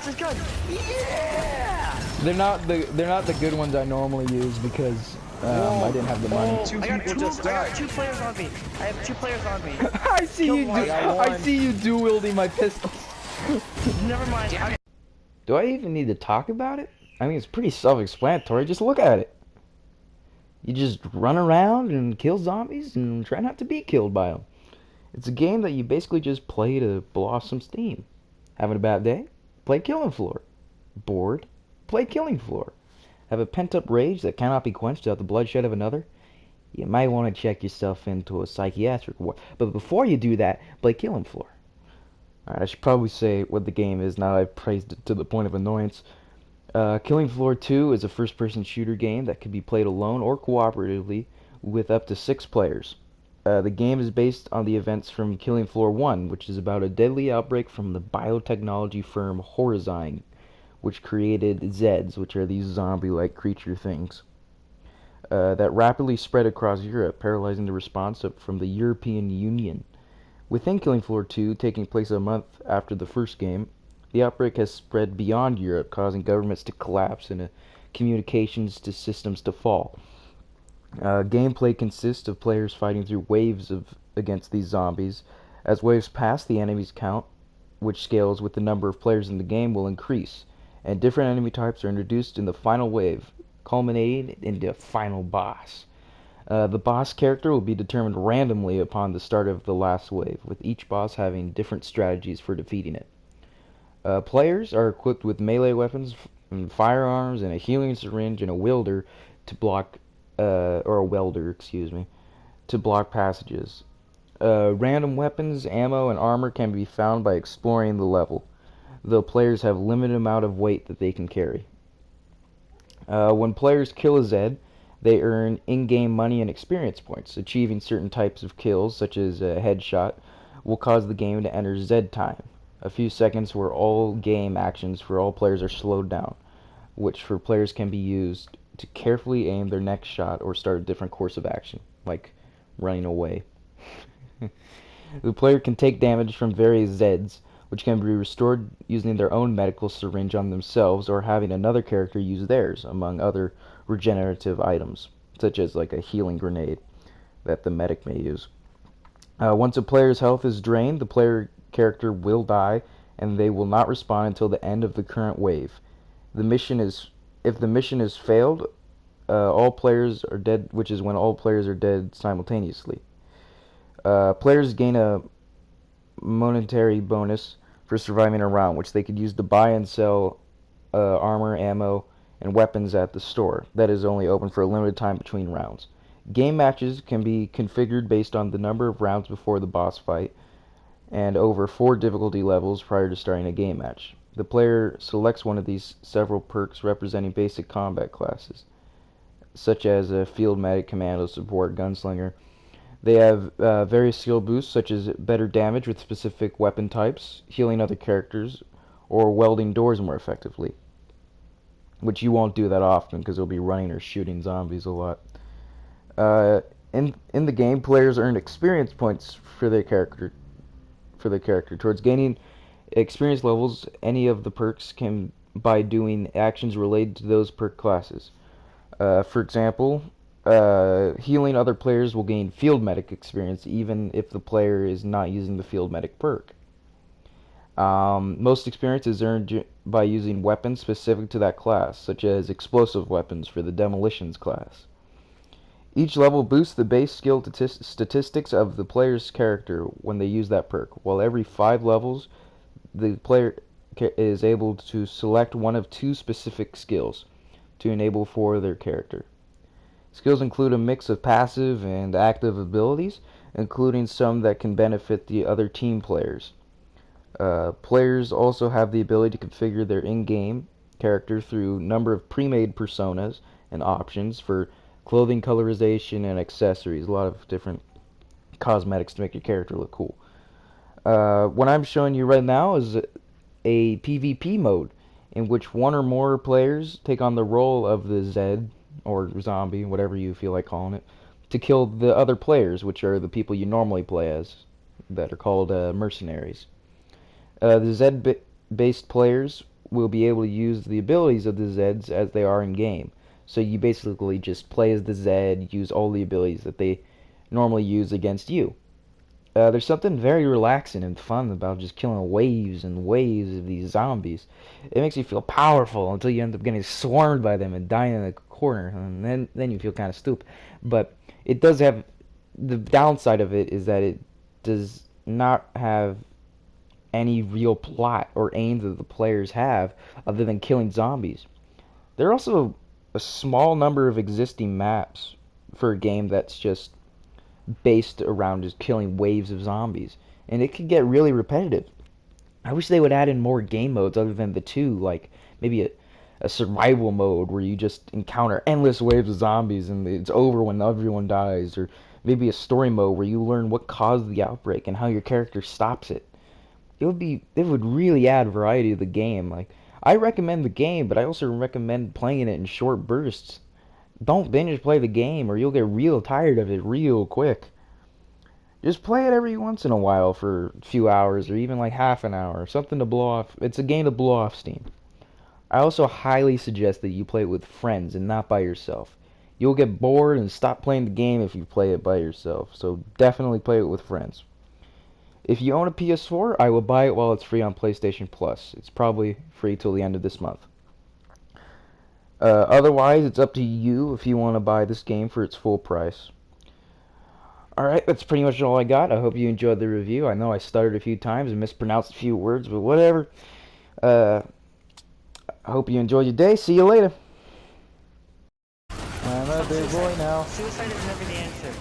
this gun. Yeah! They're not the good ones I normally use because I didn't have the money. I got two players on me. I have 2 players on me. I see Kill you. one. I see you dual wielding my pistols. Never mind. Do I even need to talk about it? I mean, it's pretty self-explanatory. Just look at it. You just run around and kill zombies and try not to be killed by them. It's a game that you basically just play to blow off some steam. Having a bad day? Play Killing Floor. Bored? Play Killing Floor. Have a pent-up rage that cannot be quenched without the bloodshed of another? You might want to check yourself into a psychiatric ward. But before you do that, play Killing Floor. Alright, I should probably say what the game is now that I've praised it to the point of annoyance. Killing Floor 2 is a first-person shooter game that can be played alone or cooperatively with up to 6 players. The game is based on the events from Killing Floor 1, which is about a deadly outbreak from the biotechnology firm Horizon, which created Zeds, which are these zombie-like creature things, that rapidly spread across Europe, paralyzing the response from the European Union. Within Killing Floor 2, taking place a month after the first game, the outbreak has spread beyond Europe, causing governments to collapse and communications to systems to fall. Gameplay consists of players fighting through waves against these zombies. As waves pass, the enemies count, which scales with the number of players in the game, will increase, and different enemy types are introduced in the final wave, culminating in the final boss. The boss character will be determined randomly upon the start of the last wave, with each boss having different strategies for defeating it. Players are equipped with melee weapons, and firearms, and a healing syringe, and a welder to block to block passages. Random weapons, ammo, and armor can be found by exploring the level, though players have limited amount of weight that they can carry. When players kill a Zed, they earn in-game money and experience points. Achieving certain types of kills, such as a headshot, will cause the game to enter Zed time, a few seconds where all game actions for all players are slowed down, which for players can be used to carefully aim their next shot or start a different course of action, like running away. The player can take damage from various Zeds, which can be restored using their own medical syringe on themselves or having another character use theirs, among other regenerative items, such as like a healing grenade that the medic may use. Once a player's health is drained, the player character will die, and they will not respawn until the end of the current wave. If the mission is failed, all players are dead, which is when all players are dead simultaneously. Players gain a monetary bonus for surviving a round, which they could use to buy and sell armor, ammo, and weapons at the store. That is only open for a limited time between rounds. Game matches can be configured based on the number of rounds before the boss fight, and over 4 difficulty levels prior to starting a game match. The player selects one of these several perks representing basic combat classes, such as a field medic, commando, support, gunslinger. They have various skill boosts, such as better damage with specific weapon types, healing other characters, or welding doors more effectively, which you won't do that often because you'll be running or shooting zombies a lot. In the game, players earn experience points for their character. Towards gaining experience levels, any of the perks can by doing actions related to those perk classes. For example, healing other players will gain field medic experience even if the player is not using the field medic perk. Most experience is earned by using weapons specific to that class, such as explosive weapons for the demolitions class. Each level boosts the base skill statistics of the player's character when they use that perk, while every 5 levels the player is able to select one of 2 specific skills to enable for their character. Skills include a mix of passive and active abilities, including some that can benefit the other team players. Players also have the ability to configure their in-game character through a number of pre-made personas and options for clothing colorization and accessories, a lot of different cosmetics to make your character look cool. What I'm showing you right now is a PvP mode in which one or more players take on the role of the Zed or zombie, whatever you feel like calling it, to kill the other players, which are the people you normally play as, that are called mercenaries. The Zed-based players will be able to use the abilities of the Zeds as they are in game. So you basically just play as the Zed, use all the abilities that they normally use against you. There's something very relaxing and fun about just killing waves and waves of these zombies. It makes you feel powerful until you end up getting swarmed by them and dying in a corner, and then you feel kind of stupid. But it does have the downside of it is that it does not have any real plot or aims that the players have other than killing zombies. There are also a small number of existing maps for a game that's just based around just killing waves of zombies, and it can get really repetitive. I wish they would add in more game modes other than the two, like maybe a survival mode where you just encounter endless waves of zombies and it's over when everyone dies, or maybe a story mode where you learn what caused the outbreak and how your character stops it. It would really add variety to the game. Like, I recommend the game, but I also recommend playing it in short bursts. Don't binge play the game or you'll get real tired of it real quick. Just play it every once in a while for a few hours or even like half an hour. Something to blow off. It's a game to blow off steam. I also highly suggest that you play it with friends and not by yourself. You'll get bored and stop playing the game if you play it by yourself. So definitely play it with friends. If you own a PS4, I will buy it while it's free on PlayStation Plus. It's probably free till the end of this month. Otherwise, it's up to you if you want to buy this game for its full price. Alright, that's pretty much all I got. I hope you enjoyed the review. I know I stuttered a few times and mispronounced a few words, but whatever. I hope you enjoyed your day. See you later. I'm a big boy now. Suicide is never the answer.